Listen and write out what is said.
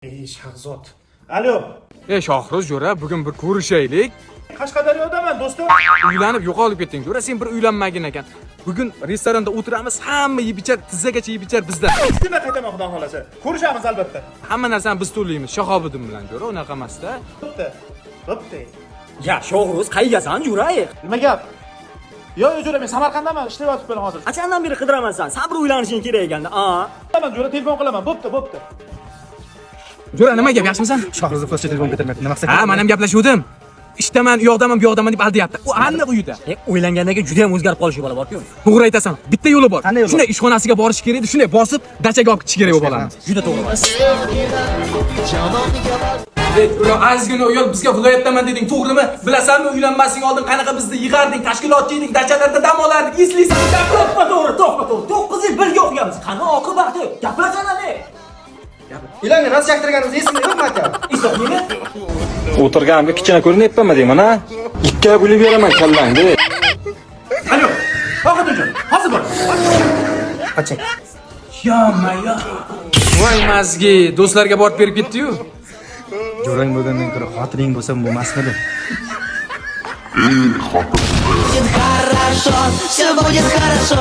Ey Shahzod. Alo. Ey Shohruz jo'ra, bugun bir ko'rishaylik. Qashqadaryodaman do'stim. Uylanib yo'qolib ketding jo'ra, sen bir uylanmagin ekan. Bugun restoranda o'tiramiz, hamma yeb ichar, tizzagacha yeb ichar bizdan. Hech kundan qaytaman xudo xolasa. Ko'rishamiz albatta. Hamma narsani biz to'laymiz. Shahobiddin bilan jo'ra, unaqa emas-da. Bo'pti. Ya Shohruz qaygasan jo'ray? Nima gap? Yo'q, jo'ra, men Samarqanddaman, ishlayotib qo'yaman hozir. Qachondan beri qidiraman sen? Sabr uylanishing kerak ekanda. Men jo'ra telefon qilaman. Bo'pti. Jo'ra, nima gap, yaxshimisan? Shohruzov qo'shcha telefon ko'tarmayapti. Nima qilsak? Ha, men ham gaplashuvdim. Ishdaman, u yoqdaman, bu yoqdaman deb aldayapti. U aniq uyida. O'ylangandan keyin juda ham o'zgarib qolishi bola bor-ku. To'g'ri aytasan. Bitta yo'li bor. Qanday yo'l? Shunday ishxonasiga borish kerak edi, shunday bosib, dachaga olib ketish kerak bu bolani. Juda to'g'ri. Ular azgina uyal bizga viloyatdaman deding, to'g'rimi? Bilasanmi, uylanmasing oldin qanaqa bizni yig'arding, tashkilotchi edik, dachalarda dam olardik, eslaysan. To'g'ri. 9 yil birga o'qiyapmiz. Qani oqibati? Gaplashsanadi. Ilonni rost chaqtirganimiz esimda yo'qmi aka? Isoqni? O'tirganimga kichkina ko'rinyapmanmi deyman, ha? Ikkiga bo'lib beraman kallangni. Alo. To'xtajon. Hozir bor. Qachon? Yo. Voy mazgi, do'stlarga borib berib ketdi-yu. Jo'rang bo'lgandan ko'ra xotining bo'lsa bo'lmasmidi? Хорошо, все будет хорошо.